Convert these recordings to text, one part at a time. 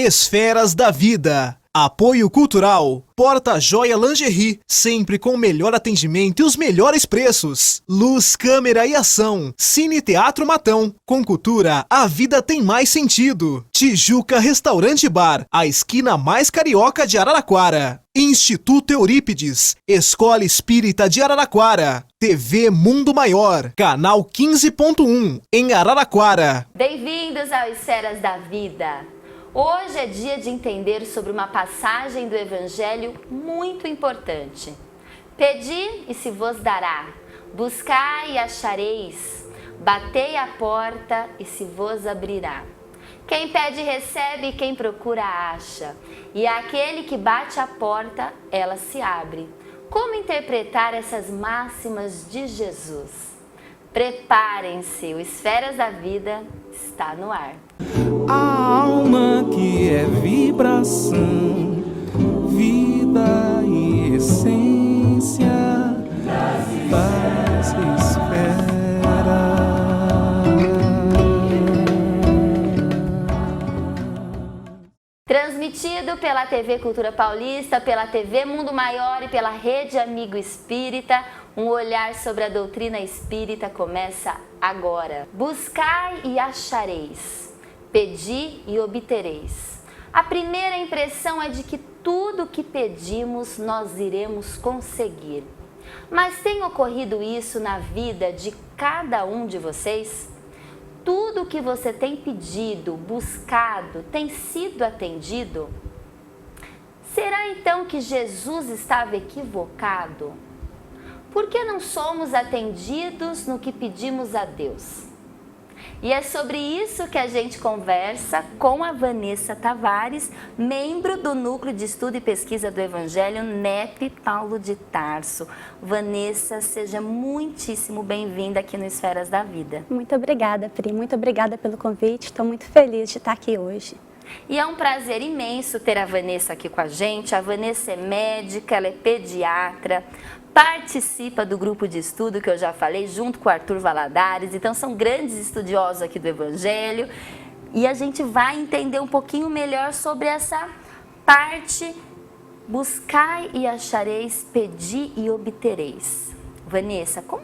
Esferas da Vida. Apoio Cultural. Porta Joia Lingerie, sempre com o melhor atendimento e os melhores preços. Luz, câmera e ação. Cine Teatro Matão. Com cultura, a vida tem mais sentido. Tijuca Restaurante Bar, a esquina mais carioca de Araraquara. Instituto Eurípides, Escola Espírita de Araraquara. TV Mundo Maior, canal 15.1, em Araraquara. Bem-vindos ao Esferas da Vida. Hoje é dia de entender sobre uma passagem do Evangelho muito importante. Pedi e se vos dará, buscai e achareis, batei a porta e se vos abrirá. Quem pede recebe, quem procura acha, e aquele que bate a porta, ela se abre. Como interpretar essas máximas de Jesus? Preparem-se, o Esferas da Vida está no ar. A alma que é vibração, vida e essência das esferas. Transmitido pela TV Cultura Paulista, pela TV Mundo Maior e pela Rede Amigo Espírita, um olhar sobre a doutrina espírita começa agora. Buscai e achareis. Pedi e obtereis. A primeira impressão é de que tudo que pedimos nós iremos conseguir. Mas tem ocorrido isso na vida de cada um de vocês? Tudo que você tem pedido, buscado, tem sido atendido? Será então que Jesus estava equivocado? Por que não somos atendidos no que pedimos a Deus? E é sobre isso que a gente conversa com a Vanessa Tavares, membro do Núcleo de Estudo e Pesquisa do Evangelho NEP Paulo de Tarso. Vanessa, seja muitíssimo bem-vinda aqui no Esferas da Vida. Muito obrigada, Pri. Muito obrigada pelo convite. Estou muito feliz de estar aqui hoje. E é um prazer imenso ter a Vanessa aqui com a gente. A Vanessa é médica, ela é pediatra, participa do grupo de estudo que eu já falei, junto com o Arthur Valadares. Então são grandes estudiosos aqui do Evangelho. E a gente vai entender um pouquinho melhor sobre essa parte. Buscai e achareis, pedi e obtereis. Vanessa, qual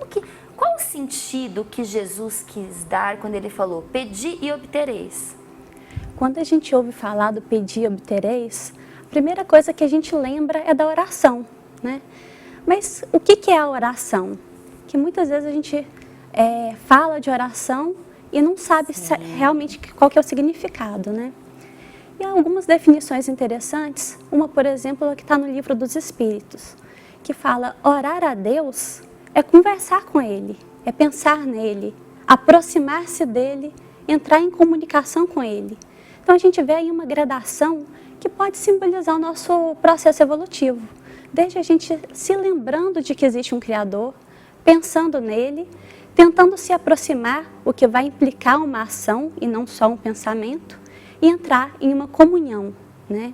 o sentido que Jesus quis dar quando ele falou pedi e obtereis? Quando a gente ouve falar do pedir e obtereis, a primeira coisa que a gente lembra é da oração, né? Mas o que é a oração? Que muitas vezes a gente fala de oração e não sabe realmente qual que é o significado, né? E há algumas definições interessantes, uma, por exemplo, que está no Livro dos Espíritos, que fala orar a Deus é conversar com Ele, é pensar nele, aproximar-se dele, entrar em comunicação com Ele. Então a gente vê aí uma gradação que pode simbolizar o nosso processo evolutivo. Desde a gente se lembrando de que existe um Criador, pensando nele, tentando se aproximar, o que vai implicar uma ação e não só um pensamento, e entrar em uma comunhão, né?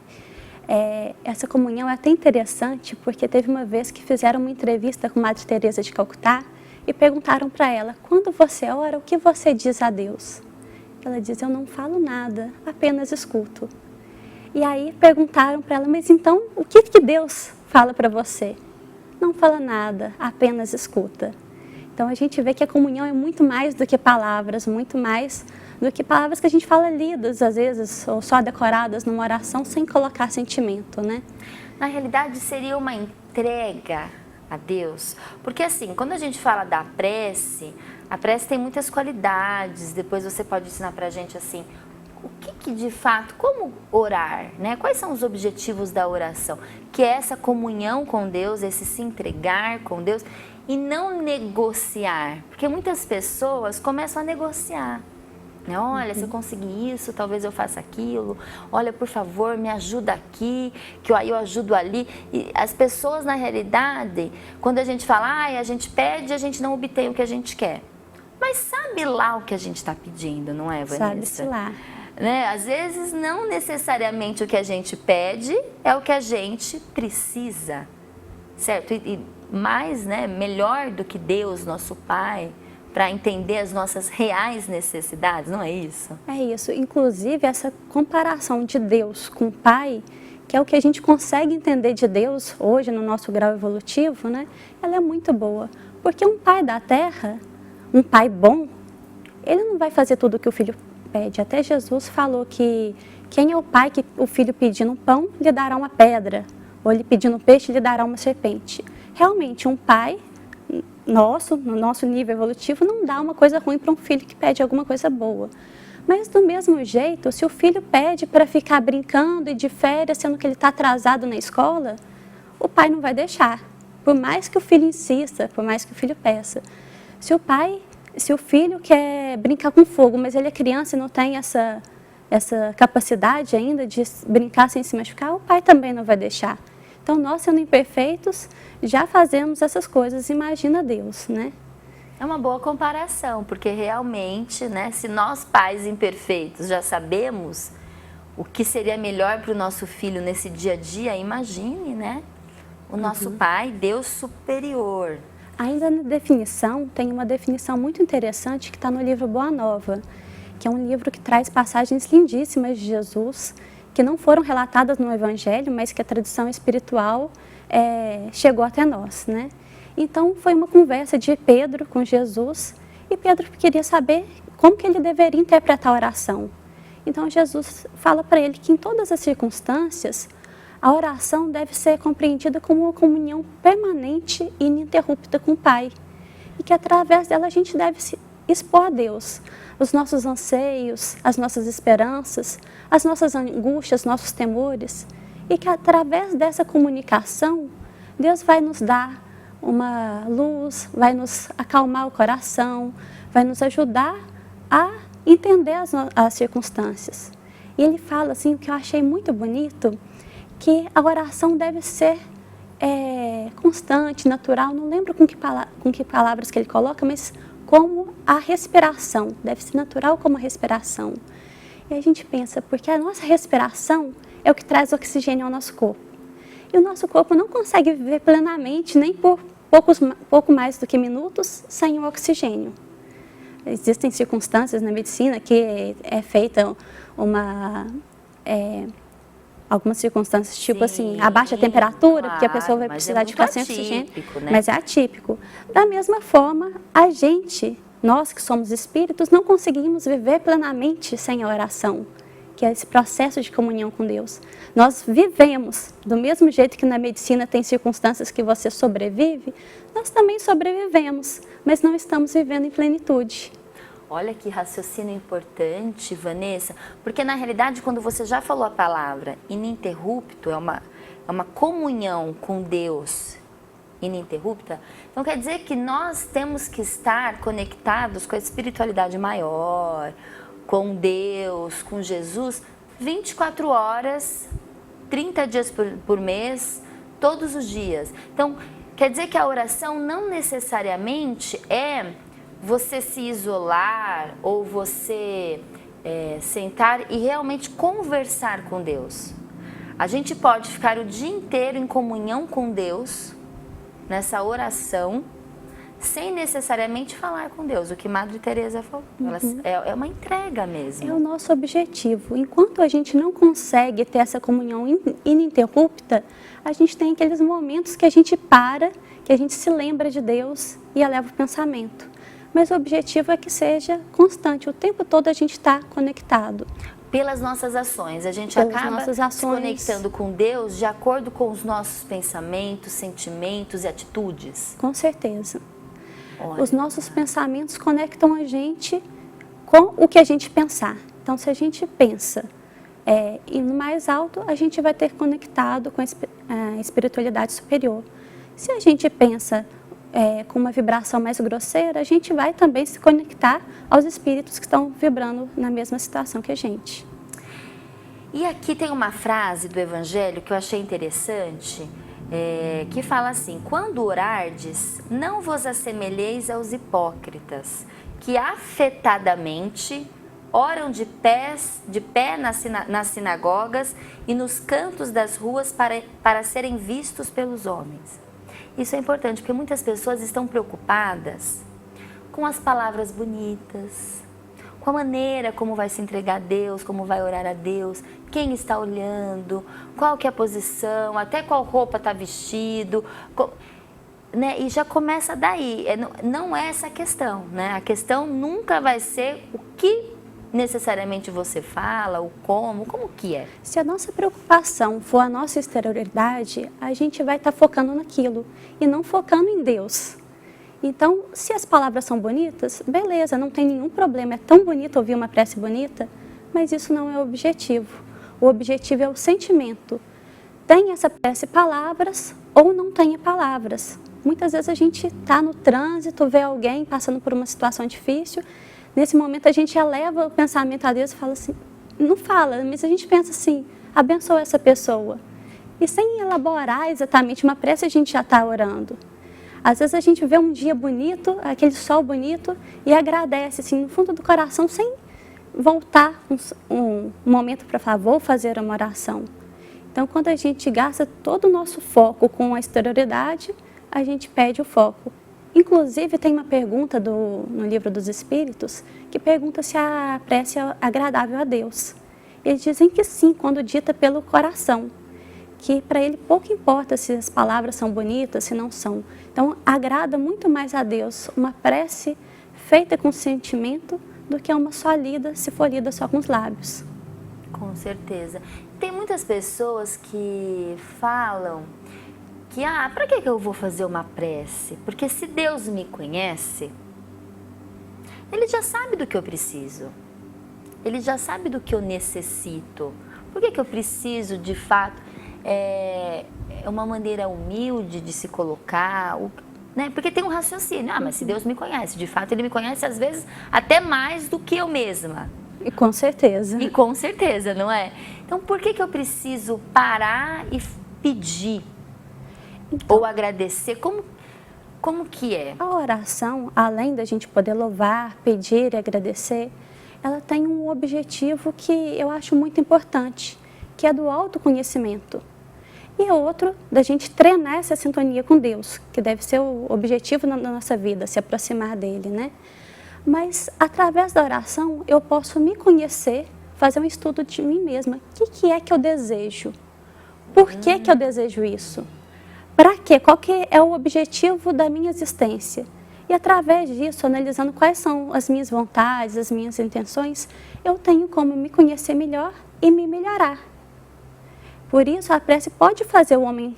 Essa comunhão é até interessante, porque teve uma vez que fizeram uma entrevista com Madre Teresa de Calcutá e perguntaram para ela, quando você ora, o que você diz a Deus? Ela diz, eu não falo nada, apenas escuto. E aí perguntaram para ela, mas então o que Deus fala para você? Não fala nada, apenas escuta. Então a gente vê que a comunhão é muito mais do que palavras, muito mais do que palavras que a gente fala lidas, às vezes, ou só decoradas numa oração, sem colocar sentimento, né? Na realidade seria uma entrega a Deus, porque assim, quando a gente fala da prece, a prece tem muitas qualidades, depois você pode ensinar pra gente assim, o que de fato, como orar, né? Quais são os objetivos da oração? Que é essa comunhão com Deus, esse se entregar com Deus e não negociar, porque muitas pessoas começam a negociar. Né? Olha, se eu conseguir isso, talvez eu faça aquilo. Olha, por favor, me ajuda aqui, que aí eu ajudo ali. E as pessoas, na realidade, quando a gente fala, a gente pede, a gente não obtém o que a gente quer. Mas sabe lá o que a gente está pedindo, não é, Vanessa? Sabe-se lá. Né? Às vezes, não necessariamente o que a gente pede é o que a gente precisa, certo? E mais, né, melhor do que Deus, nosso Pai, para entender as nossas reais necessidades, não é isso? É isso. Inclusive, essa comparação de Deus com o Pai, que é o que a gente consegue entender de Deus hoje no nosso grau evolutivo, né? Ela é muito boa. Porque um pai da terra, um pai bom, ele não vai fazer tudo o que o filho pede. Até Jesus falou que quem é o pai que o filho pedindo um pão, lhe dará uma pedra. Ou ele pedindo um peixe, lhe dará uma serpente. Realmente, um pai no nosso nível evolutivo, não dá uma coisa ruim para um filho que pede alguma coisa boa. Mas do mesmo jeito, se o filho pede para ficar brincando e de férias, sendo que ele está atrasado na escola, o pai não vai deixar. Por mais que o filho insista, por mais que o filho peça. Se o filho quer brincar com fogo, mas ele é criança e não tem essa capacidade ainda de brincar sem se machucar, o pai também não vai deixar. Então, nós, sendo imperfeitos, já fazemos essas coisas, imagina Deus, né? É uma boa comparação, porque realmente, né, se nós pais imperfeitos já sabemos o que seria melhor para o nosso filho nesse dia a dia, imagine, né? O nosso Pai, Deus superior. Ainda na definição, tem uma definição muito interessante que está no livro Boa Nova, que é um livro que traz passagens lindíssimas de Jesus, que não foram relatadas no Evangelho, mas que a tradição espiritual chegou até nós, né? Então, foi uma conversa de Pedro com Jesus, e Pedro queria saber como que ele deveria interpretar a oração. Então, Jesus fala para ele que em todas as circunstâncias, a oração deve ser compreendida como uma comunhão permanente e ininterrupta com o Pai, e que através dela a gente deve se expor a Deus os nossos anseios, as nossas esperanças, as nossas angústias, nossos temores, e que através dessa comunicação, Deus vai nos dar uma luz, vai nos acalmar o coração, vai nos ajudar a entender as circunstâncias. E ele fala assim, o que eu achei muito bonito, que a oração deve ser constante, natural, não lembro com que palavras que ele coloca, mas como a respiração, deve ser natural como a respiração. E a gente pensa, porque a nossa respiração é o que traz oxigênio ao nosso corpo. E o nosso corpo não consegue viver plenamente, nem por pouco mais do que minutos, sem o oxigênio. Existem circunstâncias na medicina que é feita algumas circunstâncias, tipo Sim, assim, abaixa a temperatura, porque a claro, pessoa vai mas precisar de ficar sem oxigênio, né? mas é atípico. Da mesma forma, nós que somos espíritos, não conseguimos viver plenamente sem a oração, que é esse processo de comunhão com Deus. Nós vivemos, do mesmo jeito que na medicina tem circunstâncias que você sobrevive, nós também sobrevivemos, mas não estamos vivendo em plenitude. Olha que raciocínio importante, Vanessa, porque na realidade quando você já falou a palavra ininterrupto, é uma comunhão com Deus ininterrupta, então quer dizer que nós temos que estar conectados com a espiritualidade maior, com Deus, com Jesus, 24 horas, 30 dias por mês, todos os dias. Então, quer dizer que a oração não necessariamente é você se isolar ou você sentar e realmente conversar com Deus. A gente pode ficar o dia inteiro em comunhão com Deus, nessa oração, sem necessariamente falar com Deus. O que Madre Teresa falou, é uma entrega mesmo. É o nosso objetivo. Enquanto a gente não consegue ter essa comunhão ininterrupta, a gente tem aqueles momentos que a gente para, que a gente se lembra de Deus e eleva o pensamento. Mas o objetivo é que seja constante, o tempo todo a gente está conectado. Pelas nossas ações, a gente acaba se conectando com Deus de acordo com os nossos pensamentos, sentimentos e atitudes. Com certeza. Olha. Os nossos pensamentos conectam a gente com o que a gente pensar. Então, se a gente pensa e no mais alto, a gente vai ter conectado com a espiritualidade superior. Se a gente pensa com uma vibração mais grosseira, a gente vai também se conectar aos espíritos que estão vibrando na mesma situação que a gente. E aqui tem uma frase do Evangelho que eu achei interessante, que fala assim: quando orardes, não vos assemelheis aos hipócritas, que afetadamente oram de pé nas sinagogas e nos cantos das ruas para serem vistos pelos homens. Isso é importante, porque muitas pessoas estão preocupadas com as palavras bonitas, com a maneira como vai se entregar a Deus, como vai orar a Deus, quem está olhando, qual que é a posição, até qual roupa está vestido, né? E já começa daí, não é essa a questão, né? A questão nunca vai ser o que necessariamente você fala, o como que é. Se a nossa preocupação for a nossa exterioridade, a gente vai estar focando naquilo e não focando em Deus. Então, se as palavras são bonitas, beleza, não tem nenhum problema, é tão bonito ouvir uma prece bonita, mas isso não é o objetivo. O objetivo é o sentimento. Tem essa prece palavras ou não tenha palavras. Muitas vezes a gente está no trânsito, vê alguém passando por uma situação difícil, nesse momento a gente eleva o pensamento a Deus e fala assim, não fala, mas a gente pensa assim, abençoa essa pessoa. E sem elaborar exatamente uma prece, a gente já está orando. Às vezes a gente vê um dia bonito, aquele sol bonito, e agradece, assim, no fundo do coração, sem voltar um momento para falar, vou fazer uma oração. Então, quando a gente gasta todo o nosso foco com a exterioridade, a gente perde o foco. Inclusive, tem uma pergunta no Livro dos Espíritos, que pergunta se a prece é agradável a Deus. Eles dizem que sim, quando dita pelo coração. Que para ele pouco importa se as palavras são bonitas, se não são. Então, agrada muito mais a Deus uma prece feita com sentimento do que uma só lida, se for lida só com os lábios. Com certeza. Tem muitas pessoas que falam que, para que eu vou fazer uma prece? Porque se Deus me conhece, Ele já sabe do que eu preciso. Ele já sabe do que eu necessito. Por que eu preciso, de fato... É uma maneira humilde de se colocar, né? Porque tem um raciocínio, mas se Deus me conhece, de fato Ele me conhece às vezes até mais do que eu mesma. E com certeza. E com certeza, não é? Então por que eu preciso parar e pedir? Então, ou agradecer? Como que é? A oração, além da gente poder louvar, pedir e agradecer, ela tem um objetivo que eu acho muito importante, que é do autoconhecimento. E outro, da gente treinar essa sintonia com Deus, que deve ser o objetivo na nossa vida, se aproximar dele, né? Mas, através da oração, eu posso me conhecer, fazer um estudo de mim mesma. O que é que eu desejo? Por que eu desejo isso? Para quê? Qual que é o objetivo da minha existência? E, através disso, analisando quais são as minhas vontades, as minhas intenções, eu tenho como me conhecer melhor e me melhorar. Por isso, a prece pode fazer o homem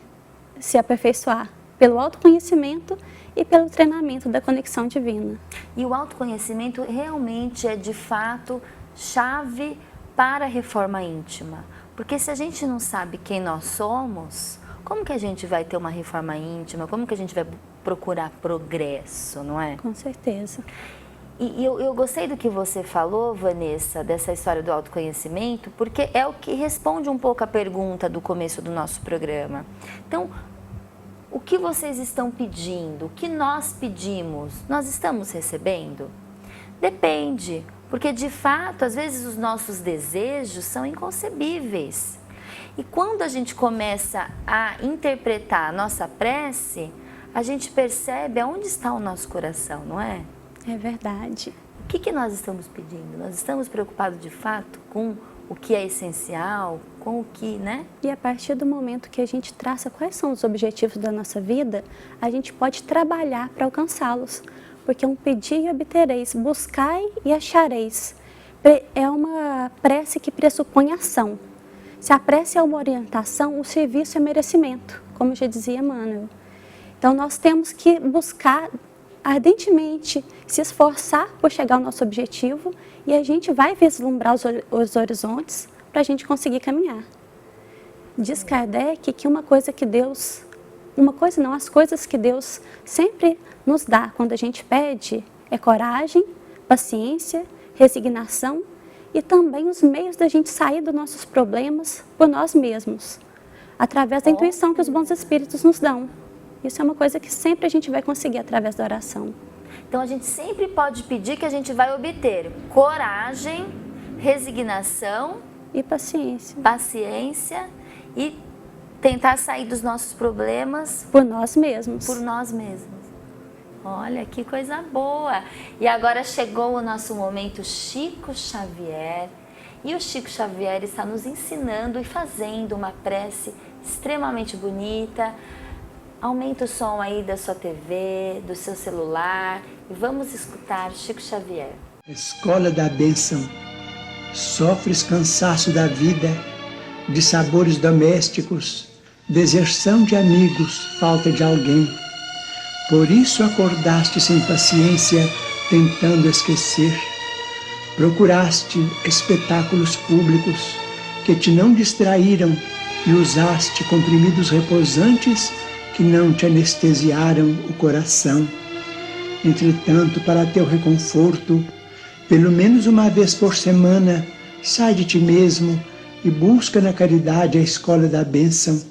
se aperfeiçoar pelo autoconhecimento e pelo treinamento da conexão divina. E o autoconhecimento realmente é, de fato, chave para a reforma íntima. Porque se a gente não sabe quem nós somos, como que a gente vai ter uma reforma íntima? Como que a gente vai procurar progresso, não é? Com certeza. E eu gostei do que você falou, Vanessa, dessa história do autoconhecimento, porque é o que responde um pouco a pergunta do começo do nosso programa. Então, o que vocês estão pedindo? O que nós pedimos? Nós estamos recebendo? Depende, porque de fato, às vezes os nossos desejos são inconcebíveis. E quando a gente começa a interpretar a nossa prece, a gente percebe aonde está o nosso coração, não é? É verdade. O que nós estamos pedindo? Nós estamos preocupados de fato com o que é essencial, com o que, né? E a partir do momento que a gente traça quais são os objetivos da nossa vida, a gente pode trabalhar para alcançá-los. Porque um pedir e obtereis, buscai e achareis. É uma prece que pressupõe ação. Se a prece é uma orientação, o serviço é merecimento, como já dizia Emmanuel. Então nós temos que buscar ardentemente, se esforçar por chegar ao nosso objetivo e a gente vai vislumbrar os horizontes para a gente conseguir caminhar. Diz Kardec que as coisas que Deus sempre nos dá quando a gente pede é coragem, paciência, resignação e também os meios da gente sair dos nossos problemas por nós mesmos, através da intuição que os bons espíritos nos dão. Isso é uma coisa que sempre a gente vai conseguir através da oração. Então a gente sempre pode pedir que a gente vai obter coragem, resignação e paciência. Paciência e tentar sair dos nossos problemas por nós mesmos. Por nós mesmos. Olha, que coisa boa! E agora chegou o nosso momento Chico Xavier. E o Chico Xavier está nos ensinando e fazendo uma prece extremamente bonita. Aumenta o som aí da sua TV, do seu celular e vamos escutar Chico Xavier. Escola da bênção. Sofres cansaço da vida, de sabores domésticos, deserção de amigos, falta de alguém. Por isso acordaste sem paciência, tentando esquecer. Procuraste espetáculos públicos que te não distraíram e usaste comprimidos repousantes que não te anestesiaram o coração. Entretanto, para teu reconforto, pelo menos uma vez por semana, sai de ti mesmo e busca na caridade a escola da bênção.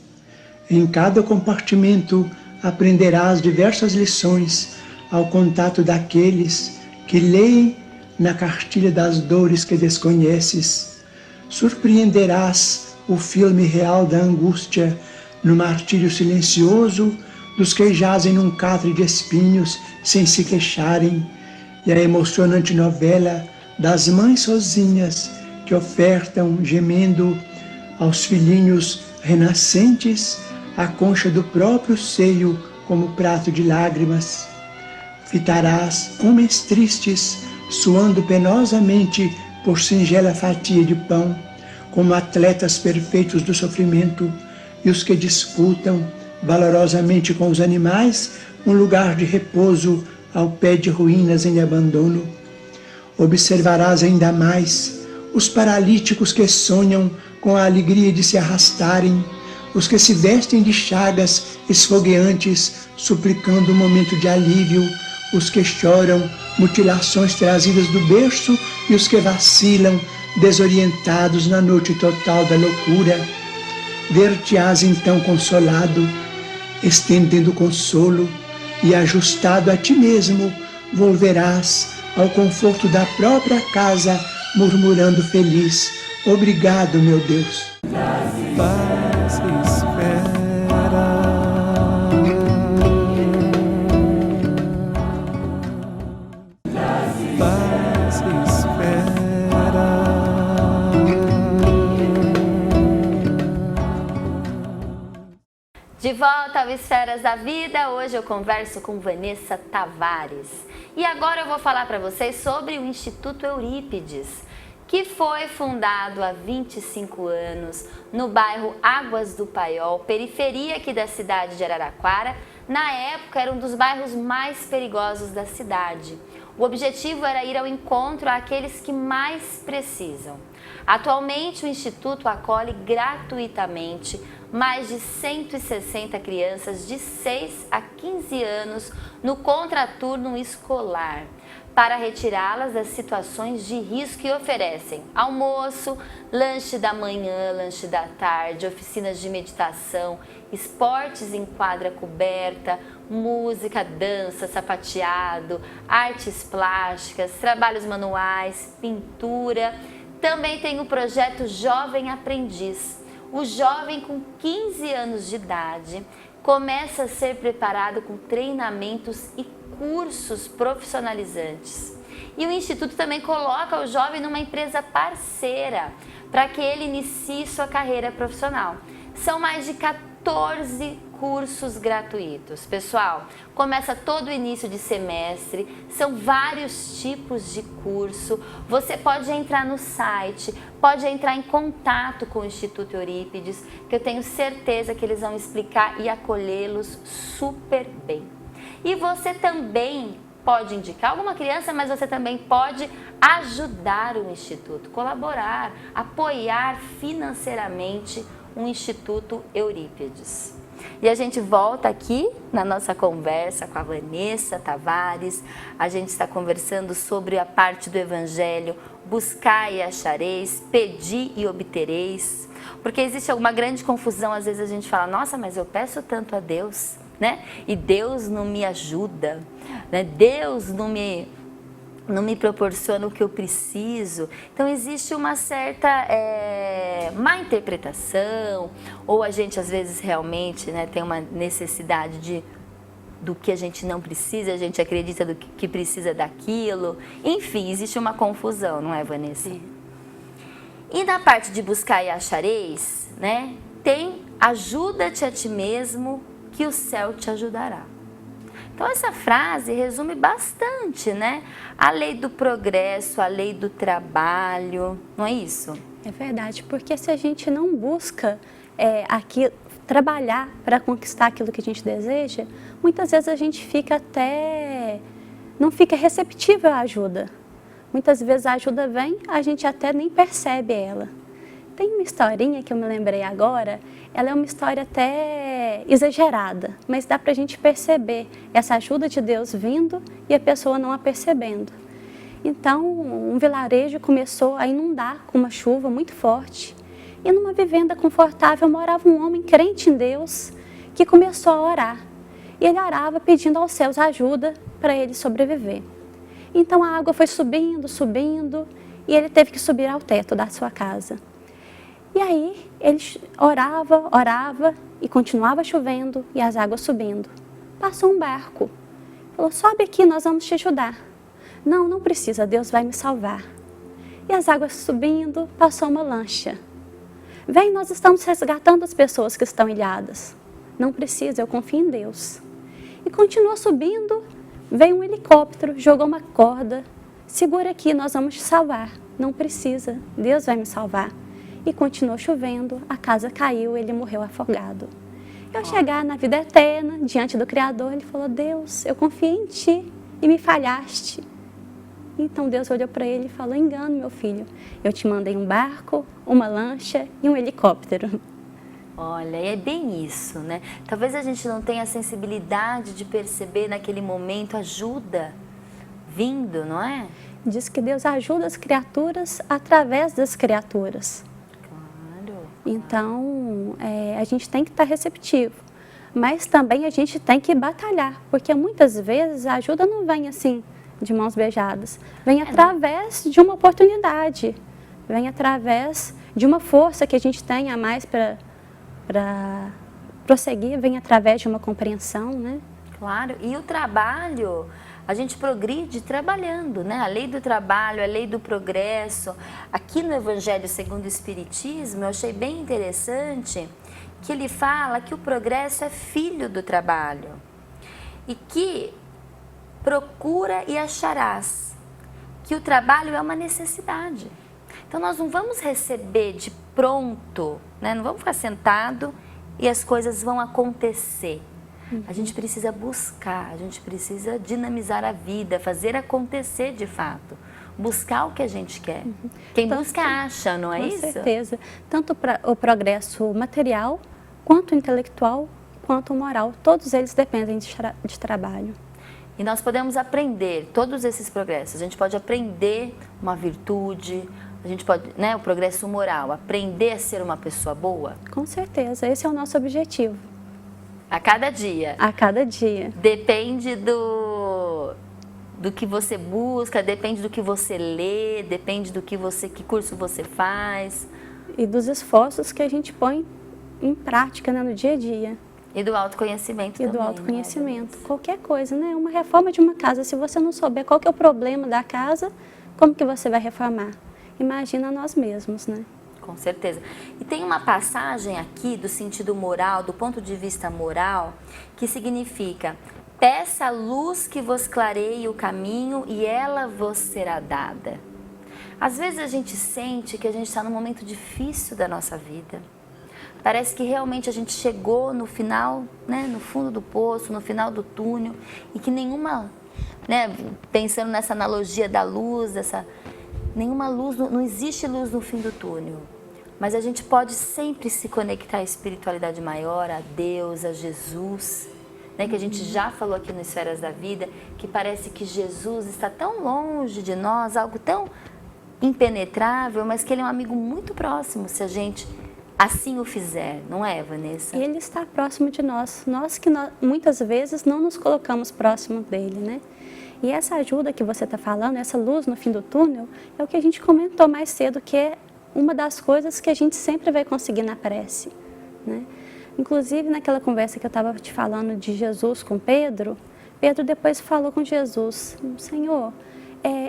Em cada compartimento aprenderás diversas lições ao contato daqueles que leem na cartilha das dores que desconheces. Surpreenderás o filme real da angústia no martírio silencioso dos que jazem num catre de espinhos sem se queixarem, e a emocionante novela das mães sozinhas que ofertam, gemendo, aos filhinhos renascentes a concha do próprio seio como prato de lágrimas. Fitarás homens tristes, suando penosamente por singela fatia de pão, como atletas perfeitos do sofrimento, e os que disputam valorosamente com os animais um lugar de repouso ao pé de ruínas em abandono. Observarás ainda mais os paralíticos que sonham com a alegria de se arrastarem, os que se vestem de chagas esfogueantes, suplicando um momento de alívio, os que choram mutilações trazidas do berço e os que vacilam, desorientados na noite total da loucura. Ver-te-ás então consolado, estendendo consolo, e ajustado a ti mesmo, volverás ao conforto da própria casa, murmurando feliz: obrigado, meu Deus. Paz espera. Paz espera. De volta ao Esferas da Vida, hoje eu converso com Vanessa Tavares. E agora eu vou falar para vocês sobre o Instituto Eurípides, que foi fundado há 25 anos no bairro Águas do Paiol, periferia aqui da cidade de Araraquara. Na época era um dos bairros mais perigosos da cidade. O objetivo era ir ao encontro àqueles que mais precisam. Atualmente o Instituto acolhe gratuitamente mais de 160 crianças de 6 a 15 anos no contraturno escolar, para retirá-las das situações de risco, e oferecem almoço, lanche da manhã, lanche da tarde, oficinas de meditação, esportes em quadra coberta, música, dança, sapateado, artes plásticas, trabalhos manuais, pintura. Também tem o projeto Jovem Aprendiz. O jovem com 15 anos de idade começa a ser preparado com treinamentos e cursos profissionalizantes. E o Instituto também coloca o jovem numa empresa parceira para que ele inicie sua carreira profissional. São mais de 14 cursos gratuitos. Pessoal, começa todo o início de semestre, são vários tipos de curso. Você pode entrar no site, pode entrar em contato com o Instituto Eurípides, que eu tenho certeza que eles vão explicar e acolhê-los super bem. E você também pode indicar alguma criança, mas você também pode ajudar o Instituto, colaborar, apoiar financeiramente o Instituto Eurípides. E a gente volta aqui na nossa conversa com a Vanessa Tavares. A gente está conversando sobre a parte do Evangelho: buscai e achareis, pedi e obtereis. Porque existe alguma grande confusão, às vezes a gente fala: nossa, mas eu peço tanto a Deus, né? E Deus não me ajuda, né? Deus não me proporciona o que eu preciso. Então existe uma certa má interpretação, ou a gente às vezes realmente, né, tem uma necessidade de do que a gente não precisa, a gente acredita do que precisa daquilo. Enfim, existe uma confusão, não é, Vanessa? É. E na parte de buscar e achareis, né, tem ajuda-te a ti mesmo que o céu te ajudará. Então essa frase resume bastante, né? A lei do progresso, a lei do trabalho, não é isso? É verdade, porque se a gente não busca trabalhar para conquistar aquilo que a gente deseja, muitas vezes a gente não fica receptível à ajuda. Muitas vezes a ajuda vem, a gente até nem percebe ela. Tem uma historinha que eu me lembrei agora, ela é uma história até exagerada, mas dá para a gente perceber essa ajuda de Deus vindo e a pessoa não a percebendo. Então, um vilarejo começou a inundar com uma chuva muito forte e numa vivenda confortável morava um homem crente em Deus que começou a orar. E ele orava pedindo aos céus ajuda para ele sobreviver. Então a água foi subindo, subindo e ele teve que subir ao teto da sua casa. E aí ele orava, orava e continuava chovendo e as águas subindo. Passou um barco. Falou, sobe aqui, nós vamos te ajudar. Não, não precisa, Deus vai me salvar. E as águas subindo, passou uma lancha. Vem, nós estamos resgatando as pessoas que estão ilhadas. Não precisa, eu confio em Deus. E continuou subindo, veio um helicóptero, jogou uma corda. Segura aqui, nós vamos te salvar. Não precisa, Deus vai me salvar. E continuou chovendo, a casa caiu, ele morreu afogado. Ao chegar na vida eterna, diante do Criador, ele falou, Deus, eu confiei em Ti e me falhaste. Então Deus olhou para ele e falou, engano, meu filho, eu te mandei um barco, uma lancha e um helicóptero. Olha, é bem isso, né? Talvez a gente não tenha a sensibilidade de perceber naquele momento ajuda vindo, não é? Diz que Deus ajuda as criaturas através das criaturas. Claro. Então, a gente tem que estar receptivo, mas também a gente tem que batalhar, porque muitas vezes a ajuda não vem assim, de mãos beijadas, vem através de uma oportunidade, vem através de uma força que a gente tem a mais para prosseguir, vem através de uma compreensão, né? Claro, e o trabalho, a gente progride trabalhando, né? A lei do trabalho, a lei do progresso. Aqui no Evangelho segundo o Espiritismo, eu achei bem interessante que ele fala que o progresso é filho do trabalho e que procura e acharás, que o trabalho é uma necessidade. Então nós não vamos receber de pronto, né? Não vamos ficar sentado e as coisas vão acontecer. A gente precisa buscar, a gente precisa dinamizar a vida, fazer acontecer de fato. Buscar o que a gente quer. Quem busca acha, não é isso? Com certeza. Tanto o progresso material, quanto o intelectual, quanto o moral, todos eles dependem de trabalho. E nós podemos aprender todos esses progressos. A gente pode aprender uma virtude, a gente pode, né, o progresso moral, aprender a ser uma pessoa boa. Com certeza, esse é o nosso objetivo. A cada dia. A cada dia. Depende do que você busca, depende do que você lê, depende que curso você faz. E dos esforços que a gente põe em prática, né, no dia a dia. E do autoconhecimento também. E do autoconhecimento. Né? Qualquer coisa, né? Uma reforma de uma casa, se você não souber qual que é o problema da casa, como que você vai reformar? Imagina nós mesmos, né? Com certeza. E tem uma passagem aqui do sentido moral, do ponto de vista moral, que significa: peça a luz que vos clareie o caminho e ela vos será dada. Às vezes a gente sente que a gente está num momento difícil da nossa vida. Parece que realmente a gente chegou no final, né, no fundo do poço, no final do túnel, e que nenhuma, né, pensando nessa analogia da luz, nenhuma luz, não existe luz no fim do túnel. Mas a gente pode sempre se conectar à espiritualidade maior, a Deus, a Jesus, né, que a gente já falou aqui no Esferas da Vida, que parece que Jesus está tão longe de nós, algo tão impenetrável, mas que Ele é um amigo muito próximo, se a gente assim o fizer, não é, Vanessa? Ele está próximo de nós, muitas vezes não nos colocamos próximo dele, né? E essa ajuda que você está falando, essa luz no fim do túnel, é o que a gente comentou mais cedo, que é uma das coisas que a gente sempre vai conseguir na prece, né? Inclusive, naquela conversa que eu estava te falando de Jesus com Pedro, Pedro depois falou com Jesus, Senhor,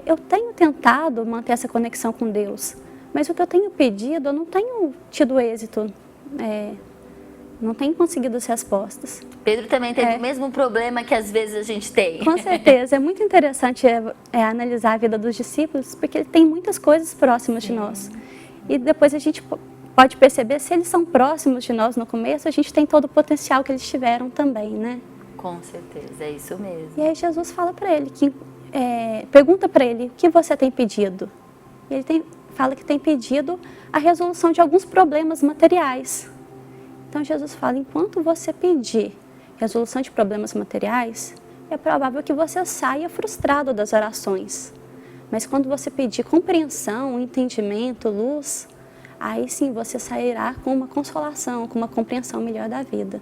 eu tenho tentado manter essa conexão com Deus, mas o que eu tenho pedido, eu não tenho tido êxito, não tenho conseguido as respostas. Pedro também teve o mesmo problema que às vezes a gente tem. Com certeza, é muito interessante analisar a vida dos discípulos, porque ele tem muitas coisas próximas de nós. E depois a gente pode perceber, se eles são próximos de nós no começo, a gente tem todo o potencial que eles tiveram também, né? Com certeza, é isso mesmo. E aí Jesus fala para ele, pergunta para ele, o que você tem pedido? E ele fala que tem pedido a resolução de alguns problemas materiais. Então Jesus fala, enquanto você pedir resolução de problemas materiais, é provável que você saia frustrado das orações. Mas quando você pedir compreensão, entendimento, luz, aí sim você sairá com uma consolação, com uma compreensão melhor da vida.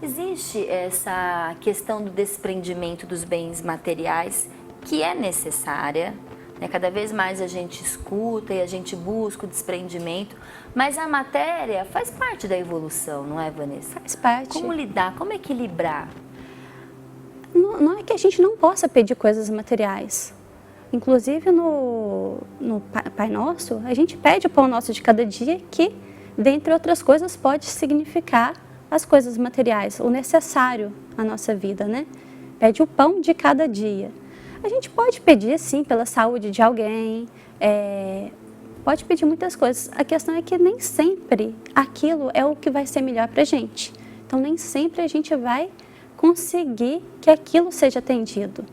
Existe essa questão do desprendimento dos bens materiais que é necessária, né? Cada vez mais a gente escuta e a gente busca o desprendimento, mas a matéria faz parte da evolução, não é, Vanessa? Faz parte. Como lidar, como equilibrar? Não é que a gente não possa pedir coisas materiais. Inclusive no Pai Nosso, a gente pede o pão nosso de cada dia que, dentre outras coisas, pode significar as coisas materiais, o necessário à nossa vida, né? Pede o pão de cada dia. A gente pode pedir, sim, pela saúde de alguém, pode pedir muitas coisas. A questão é que nem sempre aquilo é o que vai ser melhor para a gente. Então, nem sempre a gente vai conseguir que aquilo seja atendido.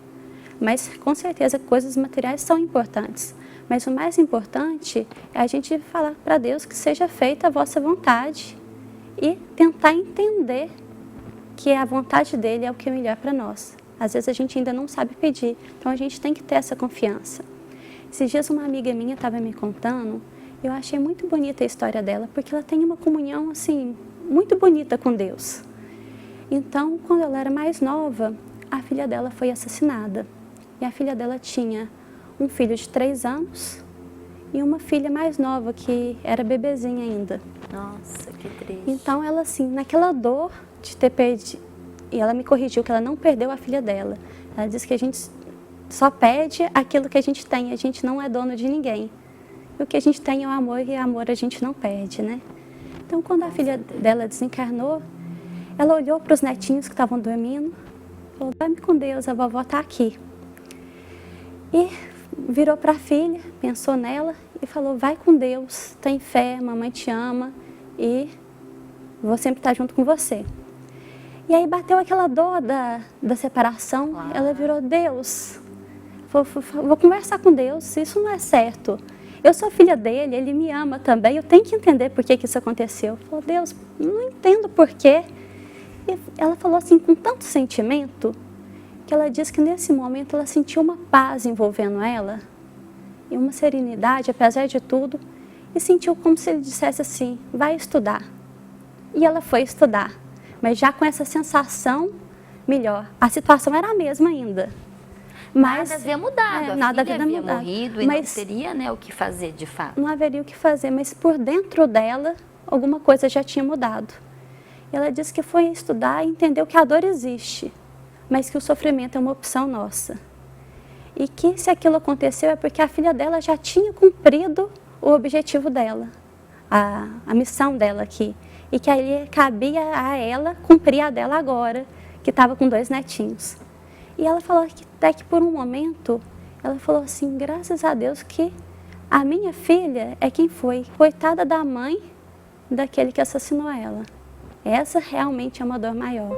Mas, com certeza, coisas materiais são importantes. Mas o mais importante é a gente falar para Deus que seja feita a vossa vontade e tentar entender que a vontade dele é o que é melhor para nós. Às vezes a gente ainda não sabe pedir, então a gente tem que ter essa confiança. Esses dias uma amiga minha estava me contando, eu achei muito bonita a história dela, porque ela tem uma comunhão assim, muito bonita com Deus. Então, quando ela era mais nova, a filha dela foi assassinada. E a filha dela tinha um filho de 3 anos e uma filha mais nova, que era bebezinha ainda. Nossa, que triste. Então, ela assim, naquela dor de ter perdido, e ela me corrigiu que ela não perdeu a filha dela. Ela disse que a gente só pede aquilo que a gente tem, a gente não é dono de ninguém. E o que a gente tem é o amor, e o amor a gente não perde, né? Então, quando a filha dela desencarnou, ela olhou para os netinhos que estavam dormindo, falou, dorme com Deus, a vovó está aqui. E virou para a filha, pensou nela e falou, vai com Deus, tem fé, mamãe te ama e vou sempre estar junto com você. E aí bateu aquela dor da separação, ela virou, Deus, vou conversar com Deus, isso não é certo. Eu sou filha dele, ele me ama também, eu tenho que entender por que isso aconteceu. Falou, Deus, não entendo por quê. E ela falou assim, com tanto sentimento, que ela disse que nesse momento ela sentiu uma paz envolvendo ela, e uma serenidade, apesar de tudo, e sentiu como se ele dissesse assim, vai estudar. E ela foi estudar, mas já com essa sensação melhor. A situação era a mesma ainda. Mas, nada havia mudado, nada havia mudado. Morrido e mas não teria, né, o que fazer de fato. Não haveria o que fazer, mas por dentro dela, alguma coisa já tinha mudado. E ela disse que foi estudar e entendeu que a dor existe, mas que o sofrimento é uma opção nossa. E que se aquilo aconteceu é porque a filha dela já tinha cumprido o objetivo dela, a missão dela aqui. E que aí cabia a ela cumprir a dela agora, que estava com 2 netinhos. E ela falou que até que por um momento, ela falou assim, graças a Deus que a minha filha é quem foi. Coitada da mãe daquele que assassinou ela. Essa realmente é uma dor maior.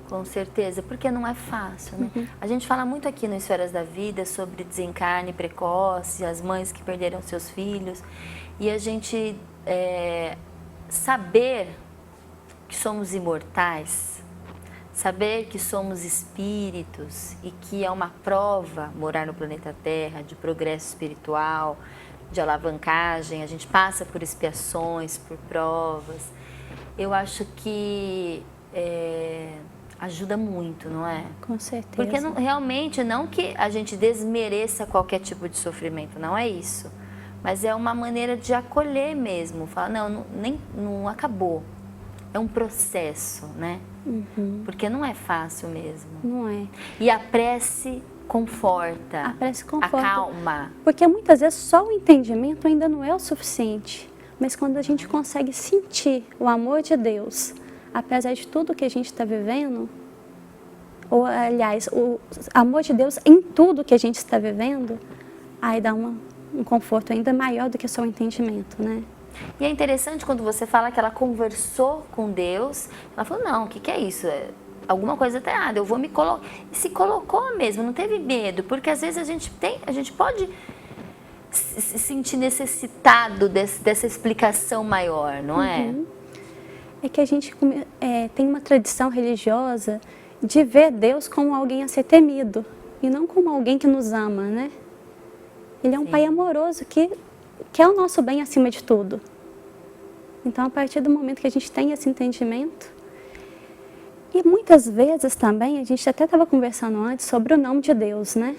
Com certeza, porque não é fácil, né? A gente fala muito aqui no Esferas da Vida sobre desencarne precoce, as mães que perderam seus filhos. E a gente saber que somos imortais, saber que somos espíritos e que é uma prova morar no planeta Terra de progresso espiritual, de alavancagem, a gente passa por expiações, por provas. Eu acho que ajuda muito, não é? Com certeza. Porque realmente não que a gente desmereça qualquer tipo de sofrimento, não é isso. Mas é uma maneira de acolher mesmo, falar, não acabou. é um processo, né? Porque não é fácil mesmo. Não é. E a prece conforta, A prece conforta. acalma. Porque muitas vezes só o entendimento ainda não é o suficiente. Mas quando a gente consegue sentir o amor de Deus, apesar de tudo que a gente está vivendo, ou aliás, o amor de Deus em tudo que a gente está vivendo, aí dá um conforto ainda maior do que só o entendimento, né? E é interessante quando você fala que ela conversou com Deus, ela falou, não, o que é isso? Alguma coisa está errada, eu vou me colocar. E se colocou mesmo, não teve medo, porque às vezes a gente pode se sentir necessitado dessa explicação maior, não é? É que a gente tem uma tradição religiosa de ver Deus como alguém a ser temido e não como alguém que nos ama, né? Ele é um Pai amoroso que quer o nosso bem acima de tudo. Então, a partir do momento que a gente tem esse entendimento, e muitas vezes também, a gente até estava conversando antes sobre o nome de Deus, né?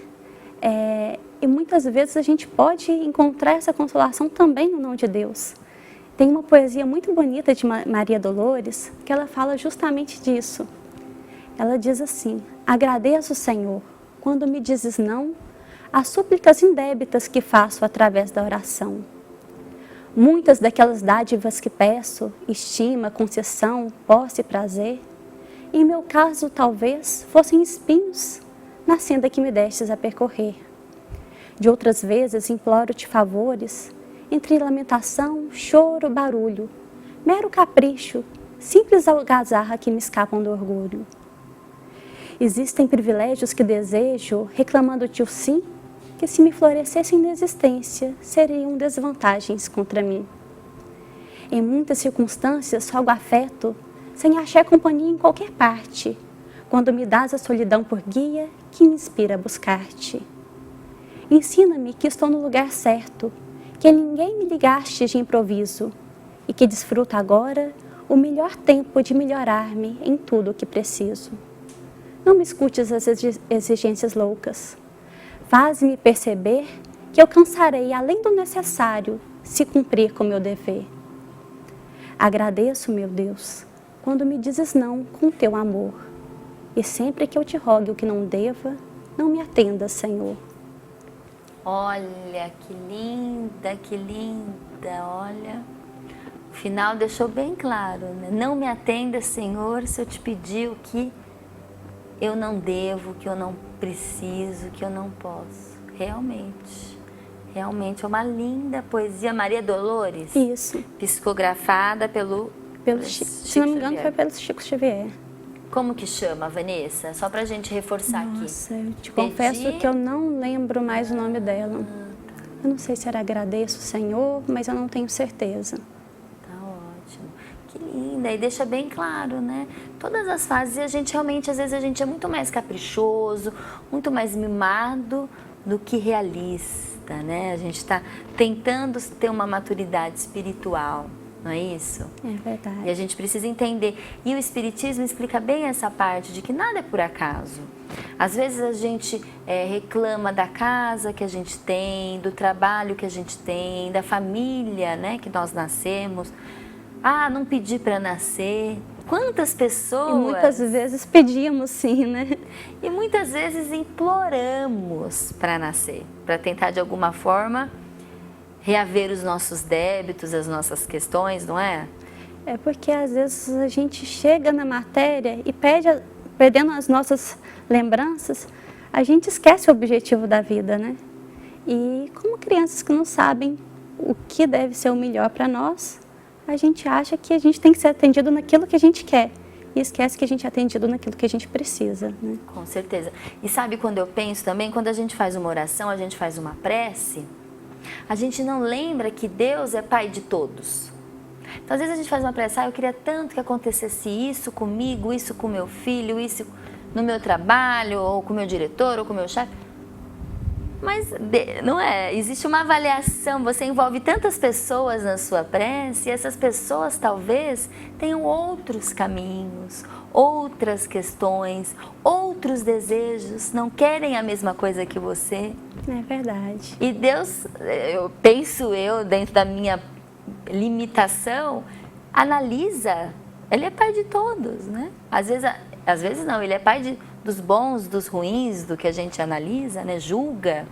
E muitas vezes a gente pode encontrar essa consolação também no nome de Deus. Tem uma poesia muito bonita de Maria Dolores, que ela fala justamente disso. Ela diz assim: agradeço, Senhor, quando me dizes não, as súplicas indébitas que faço através da oração. Muitas daquelas dádivas que peço, estima, concessão, posse e prazer, em meu caso talvez fossem espinhos na senda que me destes a percorrer. De outras vezes imploro-te favores, entre lamentação, choro, barulho, mero capricho, simples algazarra que me escapam do orgulho. Existem privilégios que desejo, reclamando-te o sim, que se me florescessem na existência, seriam desvantagens contra mim. Em muitas circunstâncias rogo afeto, sem achar companhia em qualquer parte, quando me dás a solidão por guia, que me inspira a buscar-te. Ensina-me que estou no lugar certo, que a ninguém me ligaste de improviso, e que desfruto agora o melhor tempo de melhorar-me em tudo o que preciso. Não me escutes as exigências loucas. Faz-me perceber que eu cansarei além do necessário se cumprir com meu dever. Agradeço, meu Deus, quando me dizes não com teu amor. E sempre que eu te rogue o que não deva, não me atendas, Senhor. Olha, que linda, olha. O final deixou bem claro, né? Não me atenda, Senhor, se eu te pedir o que eu não devo, que eu não preciso, que eu não posso. Realmente é uma linda poesia. Maria Dolores? Isso. Psicografada pelo Chico, se não me engano, foi pelo Chico Xavier. Como que chama, Vanessa? Só pra gente reforçar aqui. Nossa, eu te confesso que eu não lembro mais o nome dela. Eu não sei se era Agradeço, Senhor, mas eu não tenho certeza. Tá ótimo. Que linda. E deixa bem claro, né? Todas as fases, a gente realmente, às vezes, a gente é muito mais caprichoso, muito mais mimado do que realista, né? A gente está tentando ter uma maturidade espiritual, não é isso? É verdade. E a gente precisa entender. E o Espiritismo explica bem essa parte de que nada é por acaso. Às vezes a gente reclama da casa que a gente tem, do trabalho que a gente tem, da família, né, que nós nascemos. Ah, não pedi para nascer. Quantas pessoas... E muitas vezes pedimos sim, né? E muitas vezes imploramos para nascer, para tentar de alguma forma reaver os nossos débitos, as nossas questões, não é? É porque às vezes a gente chega na matéria e perdendo as nossas lembranças, a gente esquece o objetivo da vida, né? E como crianças que não sabem o que deve ser o melhor para nós, a gente acha que a gente tem que ser atendido naquilo que a gente quer e esquece que a gente é atendido naquilo que a gente precisa, né? Com certeza. E sabe quando eu penso também, quando a gente faz uma oração, a gente faz uma prece, a gente não lembra que Deus é Pai de todos. Então, às vezes a gente faz uma prece, eu queria tanto que acontecesse isso comigo, isso com meu filho, isso no meu trabalho, ou com o meu diretor, ou com o meu chefe. Mas não é, existe uma avaliação, você envolve tantas pessoas na sua prece e essas pessoas talvez tenham outros caminhos, outras questões, outros desejos, não querem a mesma coisa que você. É verdade. E Deus, dentro da minha limitação, analisa Ele é pai de todos, né? Às vezes não, ele é pai dos bons, dos ruins, do que a gente analisa, né? Julga.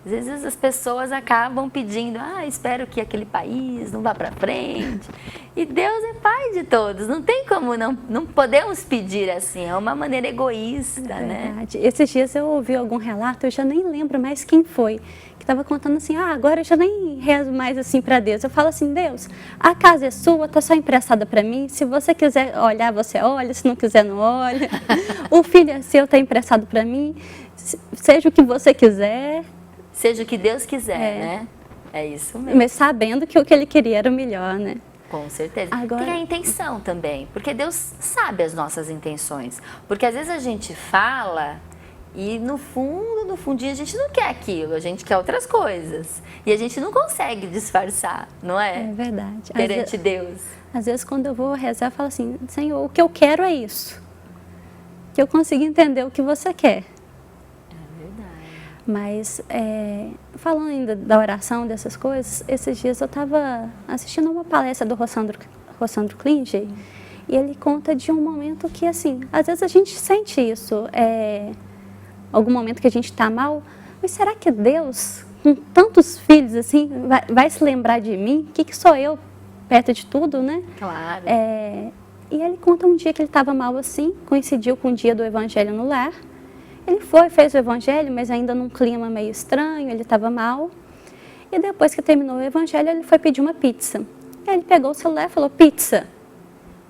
Às vezes as pessoas acabam pedindo, espero que aquele país não vá para frente. E Deus é pai de todos, não tem como, não podemos pedir assim, é uma maneira egoísta, né? Verdade. Esses dias eu ouvi algum relato, eu já nem lembro mais quem foi, que estava contando assim, agora eu já nem rezo mais assim para Deus. Eu falo assim, Deus, a casa é sua, tá só emprestada para mim, se você quiser olhar, você olha, se não quiser, não olha. O filho é seu, tá emprestado para mim, seja o que você quiser. Seja o que Deus quiser, né? É isso mesmo. Mas sabendo que o que ele queria era o melhor, né? Com certeza. Agora... Tem a intenção também, porque Deus sabe as nossas intenções. Porque às vezes a gente fala e no fundo, no fundinho, a gente não quer aquilo, a gente quer outras coisas. E a gente não consegue disfarçar, não é? É verdade. Perante Deus. Às vezes quando eu vou rezar, eu falo assim, Senhor, o que eu quero é isso. Que eu consiga entender o que você quer. Mas, falando ainda da oração, dessas coisas, esses dias eu estava assistindo uma palestra do Rossandro Klinger, e ele conta de um momento que, assim, às vezes a gente sente isso, algum momento que a gente está mal, mas será que Deus, com tantos filhos, assim, vai se lembrar de mim? O que sou eu perto de tudo, né? Claro. E ele conta um dia que ele estava mal assim, coincidiu com o dia do Evangelho no Lar. Ele fez o evangelho, mas ainda num clima meio estranho, ele estava mal. E depois que terminou o evangelho, ele foi pedir uma pizza. Aí ele pegou o celular e falou, pizza.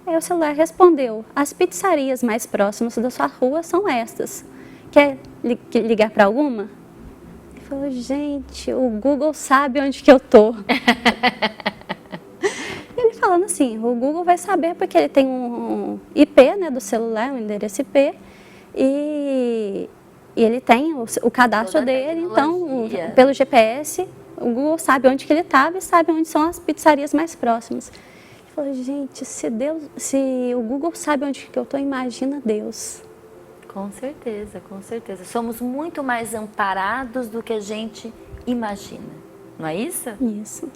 Aí o celular respondeu, as pizzarias mais próximas da sua rua são estas. Quer ligar para alguma? Ele falou, gente, o Google sabe onde que eu tô. Ele falando assim, o Google vai saber porque ele tem um IP, né, do celular, um endereço IP. E ele tem o cadastro dele, então, pelo GPS, o Google sabe onde que ele estava e sabe onde são as pizzarias mais próximas. Ele falou, gente, se o Google sabe onde que eu estou, imagina Deus. Com certeza, com certeza. Somos muito mais amparados do que a gente imagina, não é isso? Isso.